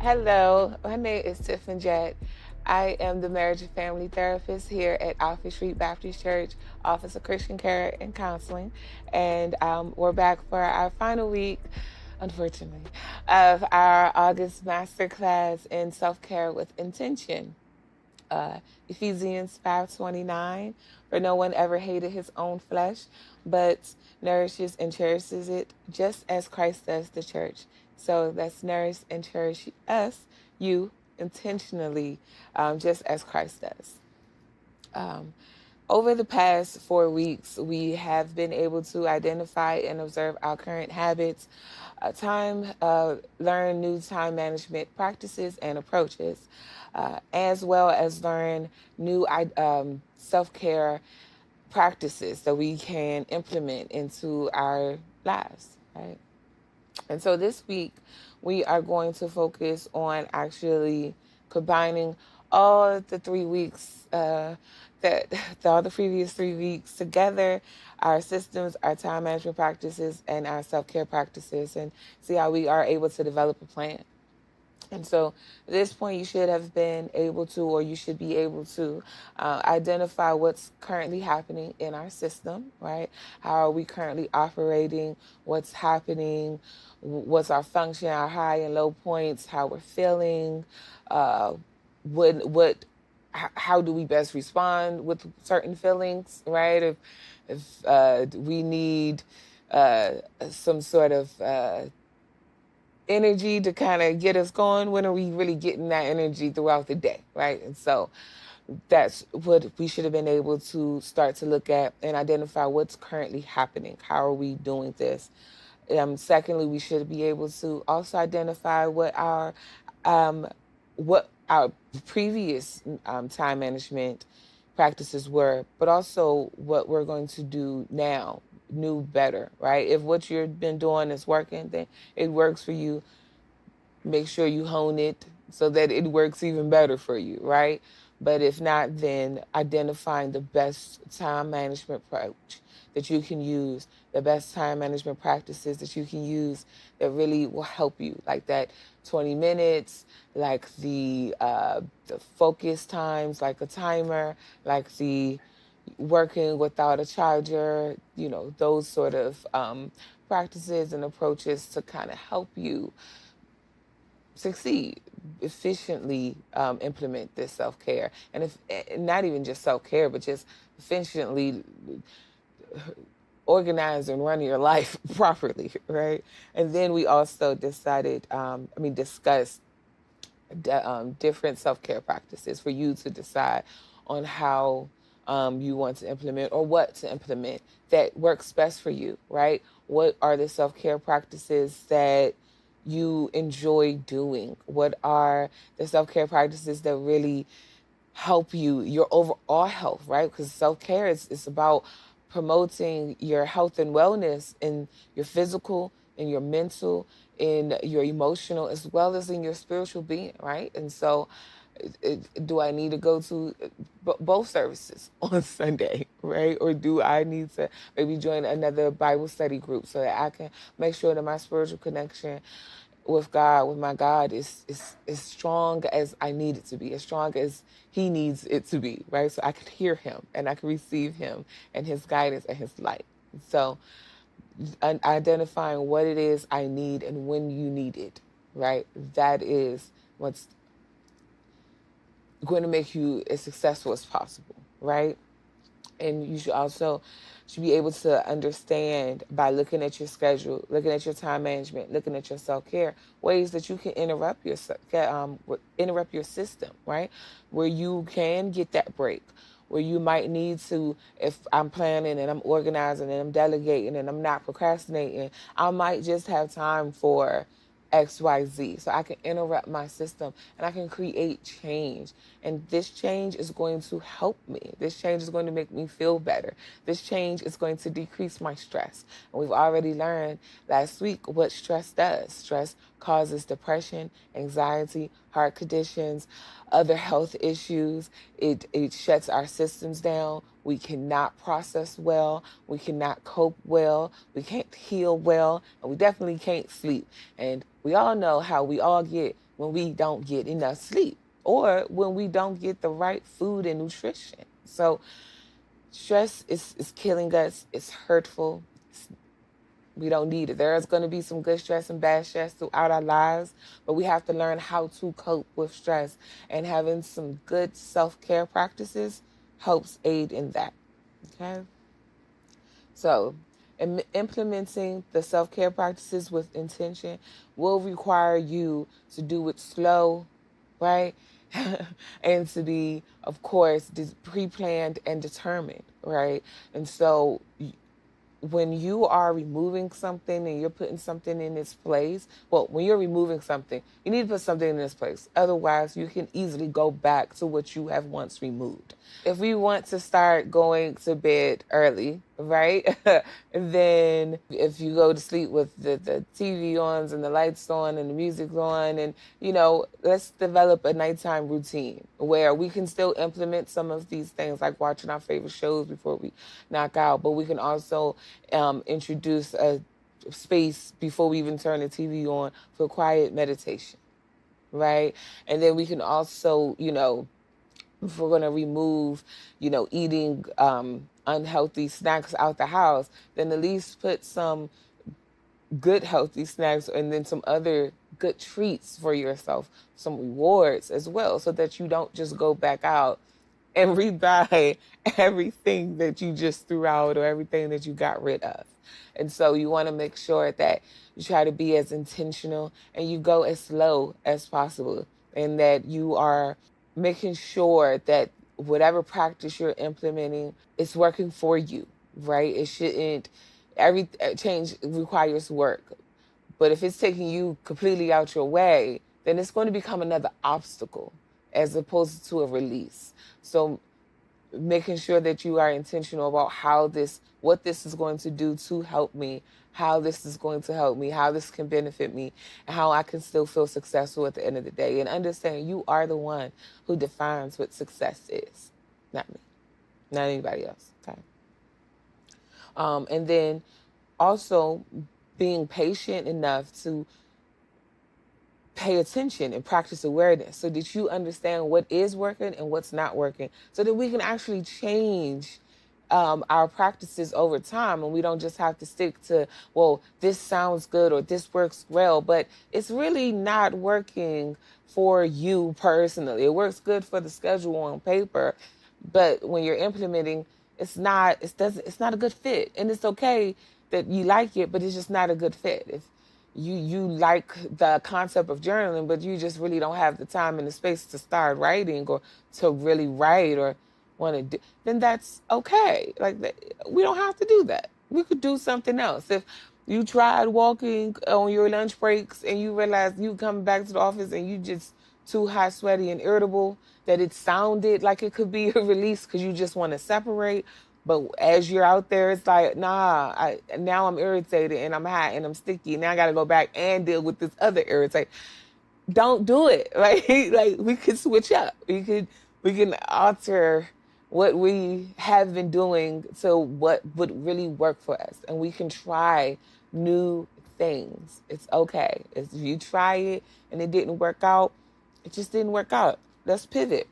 Hello, my name is Tiff Majette. I am the marriage and family therapist here at Alpha Street Baptist Church, Office of Christian Care and Counseling. And we're back for our final week, unfortunately, of our August masterclass in self-care with intention. Ephesians 5:29, for no one ever hated his own flesh, but nourishes and cherishes it just as Christ does the church. So let's nourish and cherish us, you, intentionally, just as Christ does. Um, Over the past 4 weeks, we have been able to identify and observe our current habits, learn new time management practices and approaches, as well as learn new self-care practices that we can implement into our lives, right? And so this week, we are going to focus on actually combining all the 3 weeks, that all the previous 3 weeks together, our systems, our time management practices, and our self-care practices, and see how we are able to develop a plan. And so at this point, you should have been able to, or you should be able to, identify what's currently happening in our system, right? How are we currently operating? What's happening? What's our function, our high and low points, how we're feeling? Uh, how do we best respond with certain feelings, right? If we need some sort of energy to kind of get us going, when are we really getting that energy throughout the day, right? And so that's what we should have been able to start to look at and identify what's currently happening. How are we doing this? Secondly, we should be able to also identify um, what our previous time management practices were, but also what we're going to do now, new, better, right? If what you've been doing is working, then it works for you. Make sure you hone it so that it works even better for you, right? But if not, then identifying the best time management approach that you can use, the best time management practices that you can use that really will help you, like that 20 minutes, like the focus times, like a timer, like the working without a charger, those sort of practices and approaches to kind of help you succeed, efficiently implement this self-care. And if not even just self-care, but just efficiently organize and run your life properly, right? And then we also discussed different self-care practices for you to decide on how you want to implement, or what to implement that works best for you, right? What are the self-care practices that you enjoy doing? What are the self-care practices that really help you, your overall health, right? Because self-care is about promoting your health and wellness in your physical, in your mental, in your emotional, as well as in your spiritual being, right? And so do I need to go to both services on Sunday, right? Or do I need to maybe join another Bible study group so that I can make sure that my spiritual connection with God, with my God, is as strong as I need it to be, as strong as He needs it to be, right? So I can hear Him and I can receive Him and His guidance and His light. So identifying what it is I need and when you need it, right? That is what's going to make you as successful as possible, right? And you should be able to understand, by looking at your schedule, looking at your time management, looking at your self-care, ways that you can interrupt your system, right? Where you can get that break, where you might need to, if I'm planning and I'm organizing and I'm delegating and I'm not procrastinating, I might just have time for XYZ. So I can interrupt my system and I can create change. And this change is going to help me. This change is going to make me feel better. This change is going to decrease my stress. And we've already learned last week what stress does. Stress causes depression, anxiety, heart conditions, other health issues. It shuts our systems down. We cannot process well. We cannot cope well. We can't heal well. And we definitely can't sleep. And we all know how we all get when we don't get enough sleep or when we don't get the right food and nutrition. So stress is killing us. It's hurtful. We don't need it. There's going to be some good stress and bad stress throughout our lives, but we have to learn how to cope with stress. And having some good self-care practices helps aid in that. Okay? So, implementing the self-care practices with intention will require you to do it slow, right? And to be, of course, pre-planned and determined, right? And so when you are removing something and you're putting something in its place, well, when you're removing something, you need to put something in its place. Otherwise, you can easily go back to what you have once removed. If we want to start going to bed early, right? Then if you go to sleep with the TV on and the lights on and the music on, and, let's develop a nighttime routine where we can still implement some of these things like watching our favorite shows before we knock out, but we can also introduce a space before we even turn the TV on for quiet meditation, right? And then we can also, if we're going to remove, eating unhealthy snacks out the house, then at least put some good healthy snacks and then some other good treats for yourself, some rewards as well, so that you don't just go back out and rebuy everything that you just threw out or everything that you got rid of. And so you want to make sure that you try to be as intentional and you go as slow as possible, and that you are making sure that whatever practice you're implementing is working for you, right? It shouldn't, every change requires work. But if it's taking you completely out your way, then it's going to become another obstacle as opposed to a release. So making sure that you are intentional about what this is going to do to help me, how this is going to help me, how this can benefit me, and how I can still feel successful at the end of the day. And understand you are the one who defines what success is, not me, not anybody else. Okay. And then also being patient enough to pay attention and practice awareness so that you understand what is working and what's not working, so that we can actually change our practices over time, and we don't just have to stick to, well, this sounds good or this works well, but it's really not working for you personally. It works good for the schedule on paper, but when you're implementing, it's not a good fit. And it's okay that you like it, but it's just not a good fit. If you like the concept of journaling, but you just really don't have the time and the space to start writing or to really write or want to do, then that's okay. Like, we don't have to do that. We could do something else. If you tried walking on your lunch breaks and you realize you come back to the office and you just too hot, sweaty, and irritable, that it sounded like it could be a release because you just want to separate. But as you're out there, it's like, now I'm irritated and I'm hot and I'm sticky. Now I got to go back and deal with this other irritate. Don't do it. Right? Like, we could switch up. We can alter what we have been doing to what would really work for us. And we can try new things. It's okay. If you try it and it didn't work out, it just didn't work out. Let's pivot.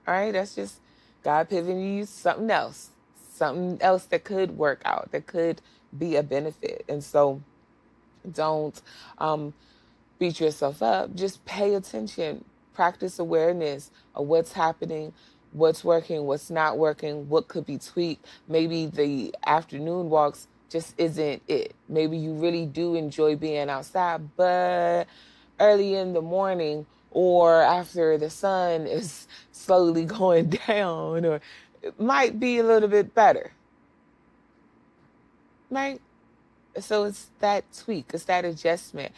All right? That's just God pivoting you to something else that could work out, that could be a benefit. And so don't beat yourself up. Just pay attention. Practice awareness of what's happening, what's working, what's not working, what could be tweaked. Maybe the afternoon walks just isn't it. Maybe you really do enjoy being outside, but early in the morning or after the sun is slowly going down, or it might be a little bit better, right? So it's that tweak, it's that adjustment.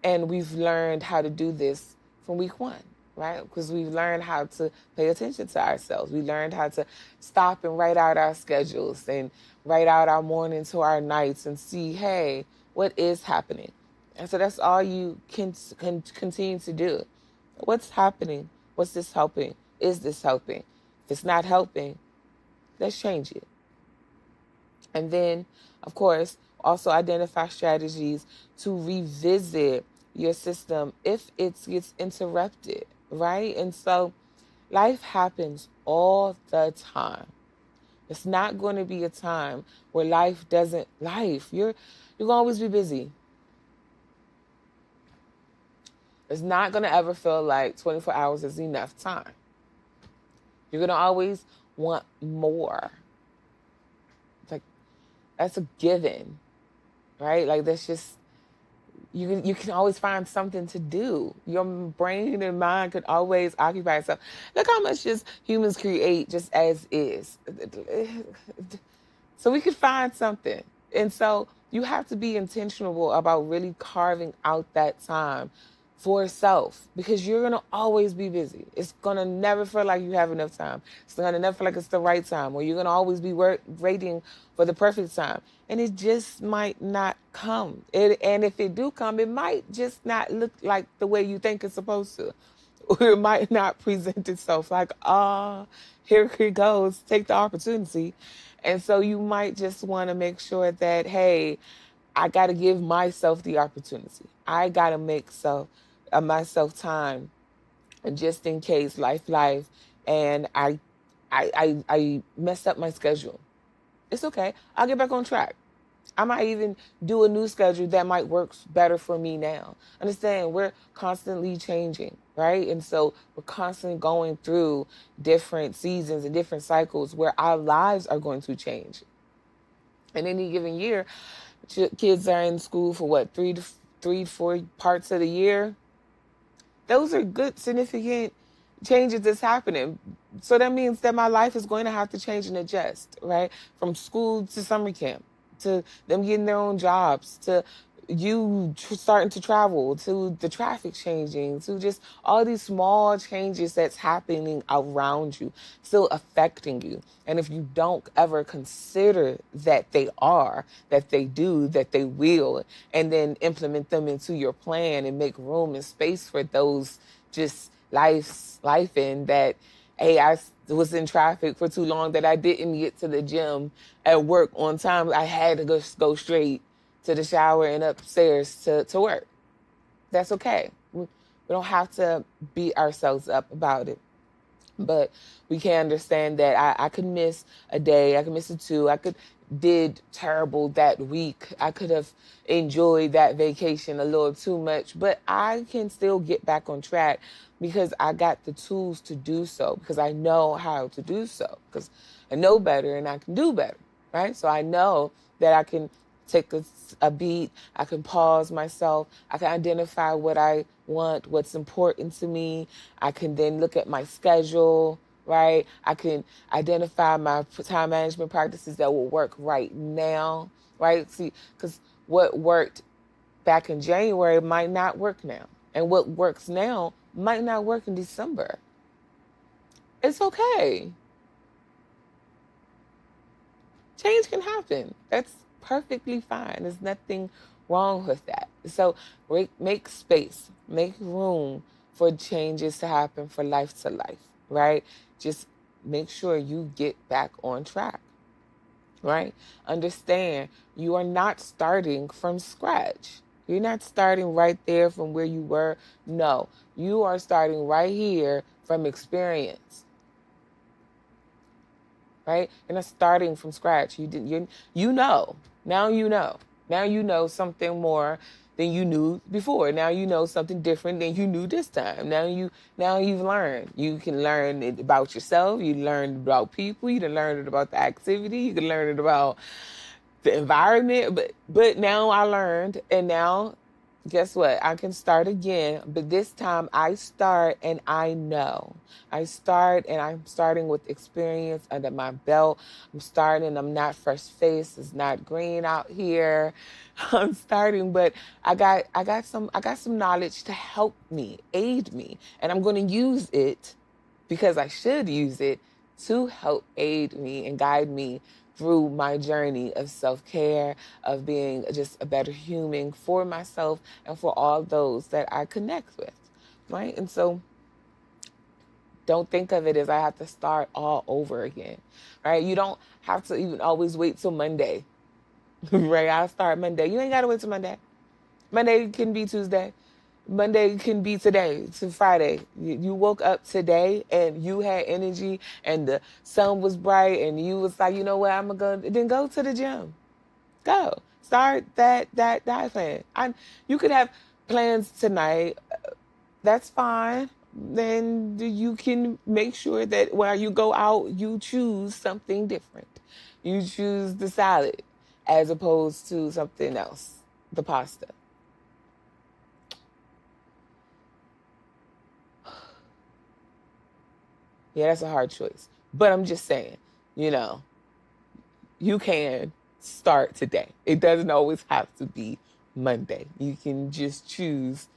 And we've learned how to do this from week one, right? Because we've learned how to pay attention to ourselves. We learned how to stop and write out our schedules and write out our mornings to our nights and see, hey, what is happening? And so that's all you can continue to do. What's happening? What's this helping? Is this helping? If it's not helping, let's change it. And then, of course, also identify strategies to revisit your system if it gets interrupted, right? And so life happens all the time. It's not going to be a time where life doesn't life. You're going to always be busy. It's not going to ever feel like 24 hours is enough time. You're going to always want more. It's like, that's a given, right? Like, that's just, you can always find something to do. Your brain and mind could always occupy itself. Look how much just humans create just as is. So we could find something. And so you have to be intentional about really carving out that time for self, because you're going to always be busy. It's going to never feel like you have enough time. It's going to never feel like it's the right time, or you're going to always be waiting for the perfect time. And it just might not come. And if it do come, it might just not look like the way you think it's supposed to. Or it might not present itself like, here it goes, take the opportunity. And so you might just want to make sure that, hey, I got to give myself the opportunity. I got to make myself time, and just in case life, and I messed up my schedule. It's okay. I'll get back on track. I might even do a new schedule that might work better for me now. Understand, we're constantly changing, right? And so we're constantly going through different seasons and different cycles where our lives are going to change. In any given year, kids are in school for what, 4 parts of the year? Those are good, significant changes that's happening. So that means that my life is going to have to change and adjust, right? From school to summer camp, to them getting their own jobs, to you starting to travel, to the traffic changing, to just all these small changes that's happening around you, still affecting you. And if you don't ever consider that they are, that they do, that they will, and then implement them into your plan and make room and space for those just life in that, hey, I was in traffic for too long that I didn't get to the gym at work on time. I had to go straight to the shower and upstairs to work. That's okay. We don't have to beat ourselves up about it. But we can understand that I could miss a day. I could miss a two. I did terrible that week. I could have enjoyed that vacation a little too much. But I can still get back on track because I got the tools to do so, because I know how to do so, because I know better and I can do better, right? So I know that I can take a beat. I can pause myself. I can identify what I want, what's important to me. I can then look at my schedule, right? I can identify my time management practices that will work right now, right? See, because what worked back in January might not work now. And what works now might not work in December. It's okay. Change can happen. That's perfectly fine. There's nothing wrong with that. So make space, make room for changes to happen, for life to life, right? Just make sure you get back on track, right? Understand, you are not starting from scratch. You're not starting right there from where you were. No, you are starting right here from experience. Right? You're not starting from scratch. You know. Now you know. Now you know something more than you knew before. Now you know something different than you knew this time. Now you've learned. You can learn it about yourself. You learned about people. You can learn it about the activity. You can learn it about the environment. But now I learned, and now guess what? I can start again, but this time I start and I know. I start and I'm starting with experience under my belt. I'm starting, I'm not fresh faced. It's not green out here. I'm starting, but I got some knowledge to help me, aid me, and I'm going to use it because I should use it to help aid me and guide me through my journey of self-care, of being just a better human for myself and for all those that I connect with, right? And so don't think of it as I have to start all over again, right? You don't have to even always wait till Monday, right? I'll start Monday. You ain't got to wait till Monday. Monday can be Tuesday. Monday can be today to Friday. You woke up today and you had energy and the sun was bright and you was like, you know what, I'm gonna go. Then go to the gym. Go start that diet plan. You could have plans tonight. That's fine. Then you can make sure that while you go out, you choose something different. You choose the salad as opposed to something else, the pasta. Yeah, that's a hard choice. But I'm just saying, you know, you can start today. It doesn't always have to be Monday. You can just choose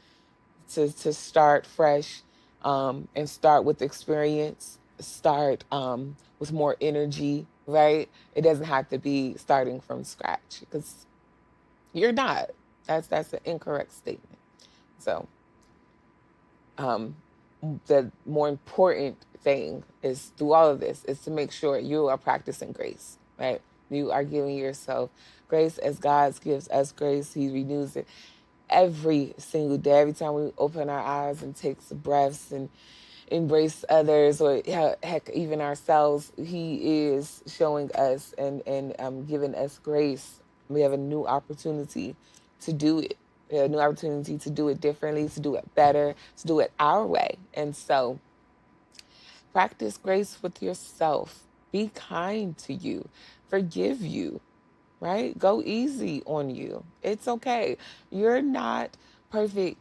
to start fresh, and start with experience, start with more energy, right? It doesn't have to be starting from scratch because you're not. That's an incorrect statement. So um, the more important thing is through all of this is to make sure you are practicing grace, right? You are giving yourself grace as God gives us grace. He renews it every single day. Every time we open our eyes and take some breaths and embrace others, or heck, even ourselves, He is showing us and giving us grace. We have a new opportunity to do it. We have a new opportunity to do it differently, to do it better, to do it our way. And so practice grace with yourself. Be kind to you. Forgive you, right? Go easy on you. It's okay. You're not perfect.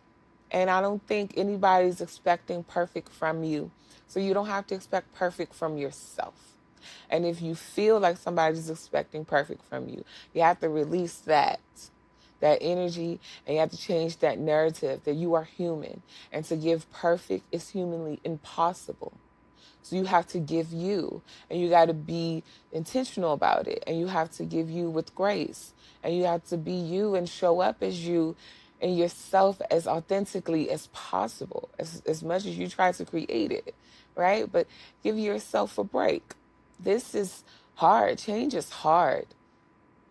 And I don't think anybody's expecting perfect from you. So you don't have to expect perfect from yourself. And if you feel like somebody's expecting perfect from you, you have to release that energy, and you have to change that narrative that you are human. And to give perfect is humanly impossible. So you have to give you, and you got to be intentional about it. And you have to give you with grace, and you have to be you and show up as you and yourself as authentically as possible, as much as you try to create it, right? But give yourself a break. This is hard. Change is hard.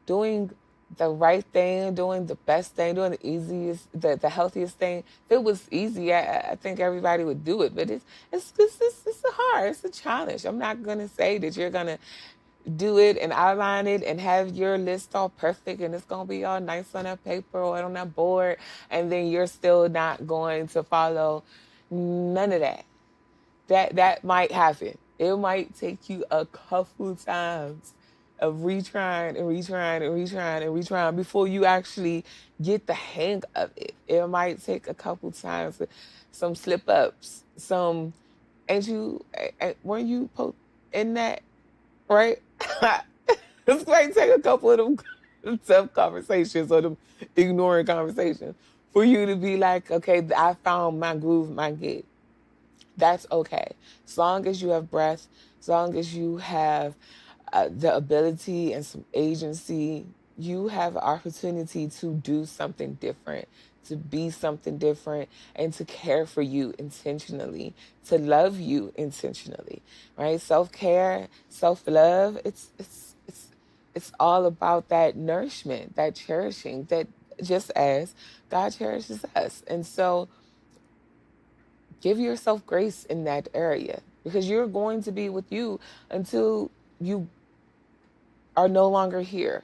Doing the right thing, doing the best thing, doing the easiest, the healthiest thing. If it was easy, I think everybody would do it. But it's hard. It's a challenge. I'm not gonna say that you're gonna do it and outline it and have your list all perfect and it's gonna be all nice on that paper or on that board, and then you're still not going to follow none of that. That might happen. It might take you a couple times of retrying and retrying and retrying and retrying before you actually get the hang of it. It might take a couple times, some slip ups, some, and you, weren't you in that, right? It's going to take a couple of them tough conversations or them ignoring conversations for you to be like, okay, I found my groove, my gig. That's okay. As long as you have breath, as long as you have the ability and some agency, you have an opportunity to do something different, to be something different, and to care for you intentionally, to love you intentionally, right? Self-care, self-love, it's all about that nourishment, that cherishing, that just as God cherishes us. And so give yourself grace in that area, because you're going to be with you until you are no longer here,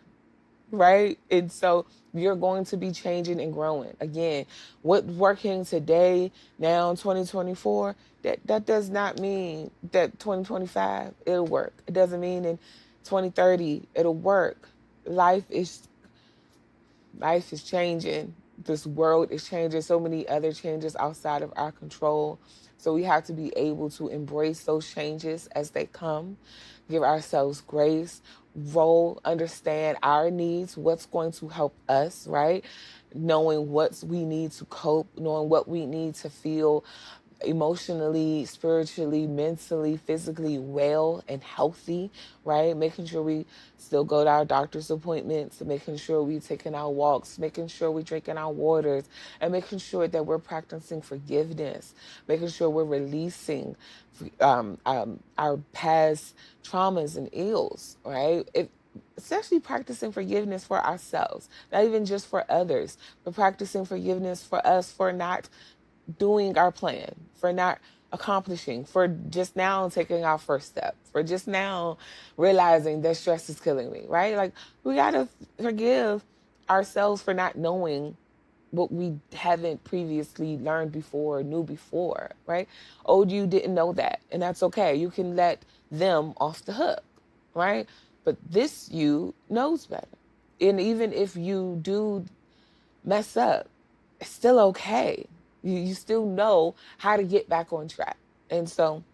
right? And so you're going to be changing and growing. Again, what's working today, now 2024, that does not mean that 2025 it'll work. It doesn't mean in 2030 it'll work. Life is changing. This world is changing. So many other changes outside of our control. So we have to be able to embrace those changes as they come, give ourselves grace, understand our needs, what's going to help us, right? Knowing what we need to cope, knowing what we need to feel emotionally, spiritually, mentally, physically well and healthy, right? Making sure we still go to our doctor's appointments, making sure we're taking our walks, making sure we're drinking our waters, and making sure that we're practicing forgiveness, making sure we're releasing our past traumas and ills, right? especially practicing forgiveness for ourselves, not even just for others, but practicing forgiveness for us for not doing our plan, for not accomplishing, for just now taking our first step, for just now realizing that stress is killing me, right? Like, we got to forgive ourselves for not knowing what we haven't previously learned before, knew before, right? Old you didn't know that, and that's okay. You can let them off the hook, right? But this you knows better. And even if you do mess up, it's still okay. You still know how to get back on track. And so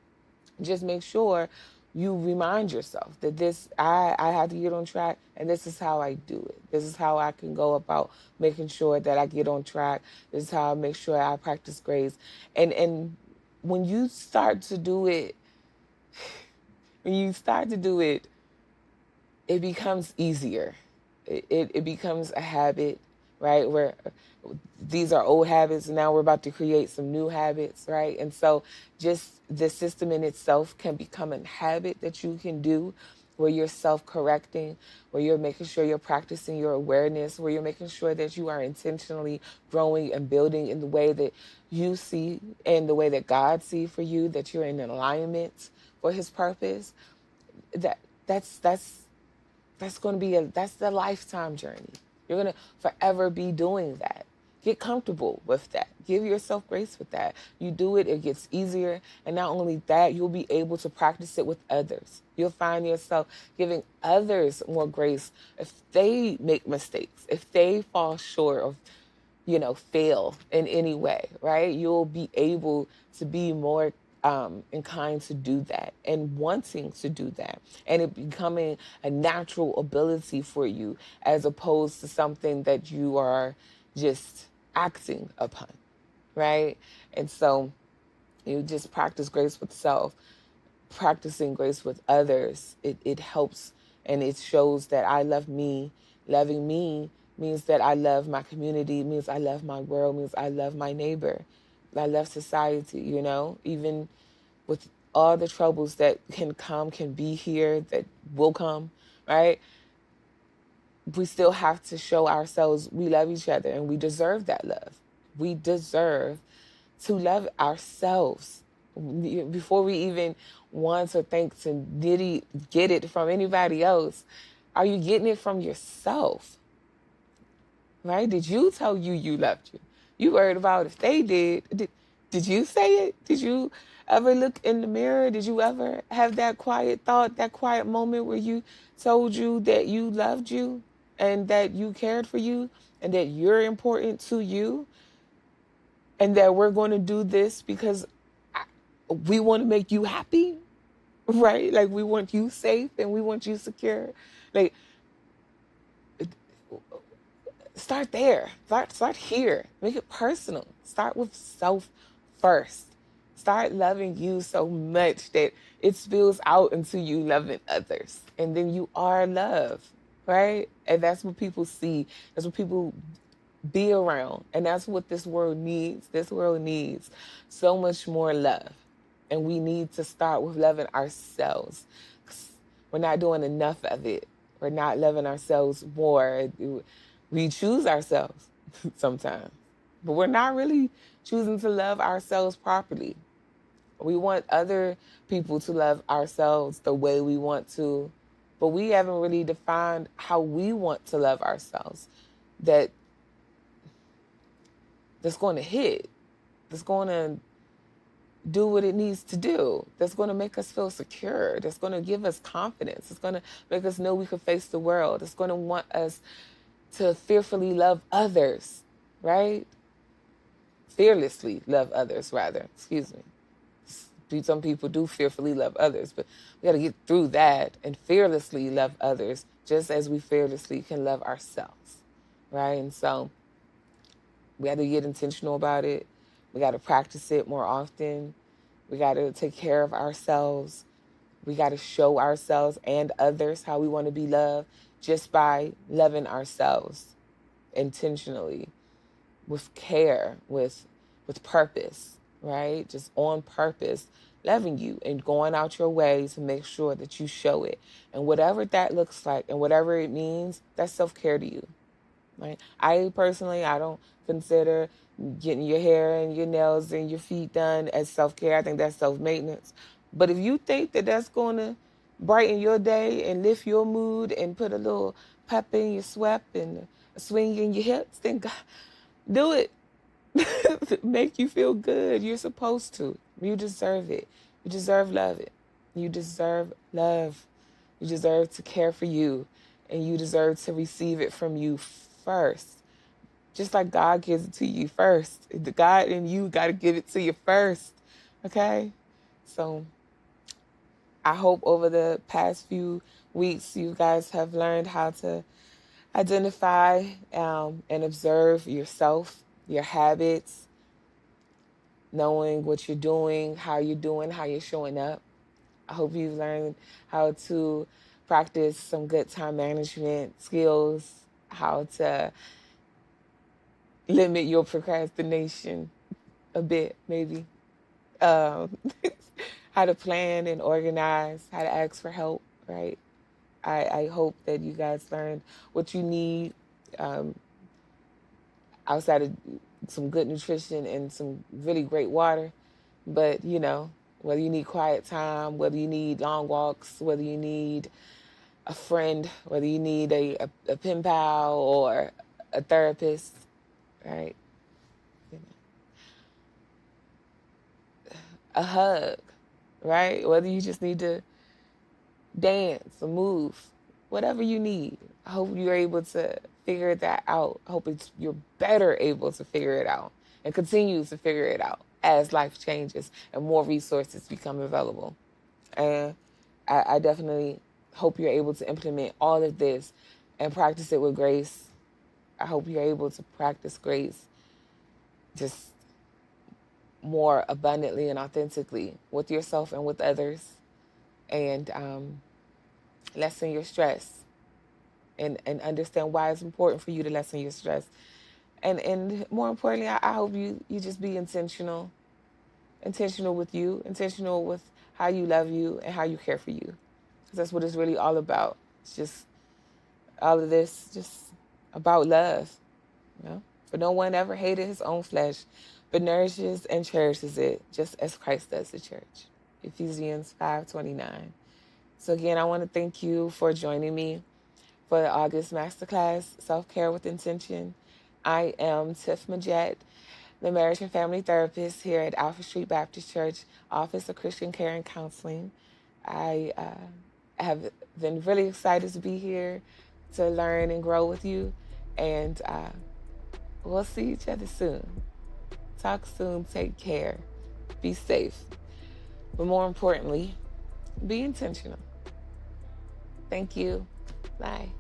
just make sure you remind yourself that I have to get on track, and this is how I do it. This is how I can go about making sure that I get on track. This is how I make sure I practice grace. And when you start to do it, when you start to do it, it becomes easier. It becomes a habit, right? Where these are old habits, and now we're about to create some new habits, right? And so just the system in itself can become a habit that you can do, where you're self-correcting, where you're making sure you're practicing your awareness, where you're making sure that you are intentionally growing and building in the way that you see and the way that God sees for you, that you're in alignment for his purpose. That's going to be that's the lifetime journey. You're going to forever be doing that. Get comfortable with that. Give yourself grace with that. You do it, it gets easier. And not only that, you'll be able to practice it with others. You'll find yourself giving others more grace if they make mistakes, if they fall short of, fail in any way, right? You'll be able to be more inclined to do that and wanting to do that, and it becoming a natural ability for you, as opposed to something that you are just acting upon, right? And so you just practice grace with self, practicing grace with others. It helps, and it shows that I love me. Loving me means that I love my community, means I love my world, means I love my neighbor. I love society, even with all the troubles that can be here, that will come, right? We still have to show ourselves we love each other, and we deserve that love. We deserve to love ourselves before we even want or think to get it from anybody else. Are you getting it from yourself? Right? Did you tell you loved you? You worried about if they did. Did you say it? Did you ever look in the mirror? Did you ever have that quiet thought, that quiet moment where you told you that you loved you and that you cared for you and that you're important to you and that we're going to do this because we want to make you happy, right? Like, we want you safe and we want you secure. Like, start there. Start here. Make it personal. Start with self first. Start loving you so much that it spills out into you loving others. And then you are love, right? And that's what people see. That's what people be around. And that's what this world needs. This world needs so much more love. And we need to start with loving ourselves. We're not doing enough of it. We're not loving ourselves more. We choose ourselves sometimes, but we're not really choosing to love ourselves properly. We want other people to love ourselves the way we want to, but we haven't really defined how we want to love ourselves. That's going to hit. That's going to do what it needs to do. That's going to make us feel secure. That's going to give us confidence. It's going to make us know we can face the world. It's going to want us to fearfully love others, right? Fearlessly love others, rather. Excuse me. Some people do fearfully love others, but we got to get through that and fearlessly love others, just as we fearlessly can love ourselves, right? And so we got to get intentional about it. We got to practice it more often. We got to take care of ourselves. We got to show ourselves and others how we want to be loved just by loving ourselves intentionally, with care, with purpose, right? Just on purpose, loving you and going out your way to make sure that you show it. And whatever that looks like and whatever it means, that's self-care to you. Right? I personally, I don't consider getting your hair and your nails and your feet done as self-care. I think that's self-maintenance. But if you think that that's going to brighten your day and lift your mood and put a little pep in your step and a swing in your hips, then God, do it. Make you feel good. You're supposed to. You deserve it. You deserve love. You deserve love. You deserve to care for you. And you deserve to receive it from you first. Just like God gives it to you first. The God in you got to give it to you first. Okay? So I hope over the past few weeks you guys have learned how to identify and observe yourself, your habits, knowing what you're doing, how you're showing up. I hope you've learned how to practice some good time management skills, how to limit your procrastination a bit, maybe. Um, how to plan and organize, how to ask for help, right? I hope that you guys learned what you need outside of some good nutrition and some really great water. But, whether you need quiet time, whether you need long walks, whether you need a friend, whether you need a pen pal or a therapist, right? A hug, right? Whether you just need to dance or move, whatever you need. I hope you're able to figure that out. I hope you're better able to figure it out and continue to figure it out as life changes and more resources become available. And I definitely hope you're able to implement all of this and practice it with grace. I hope you're able to practice grace just more abundantly and authentically with yourself and with others, and lessen your stress and understand why it's important for you to lessen your stress. And more importantly, I hope you just be intentional with you, intentional with how you love you and how you care for you. Because that's what it's really all about. It's just all of this, just about love. For no one ever hated his own flesh, but nourishes and cherishes it, just as Christ does the church. Ephesians 5:29. So again, I want to thank you for joining me for the August Masterclass, Self-Care with Intention. I am Tiff Majette, the marriage and family therapist here at Alpha Street Baptist Church, Office of Christian Care and Counseling. I have been really excited to be here to learn and grow with you, and we'll see each other soon. Talk soon, take care, be safe, but more importantly, be intentional. Thank you. Bye.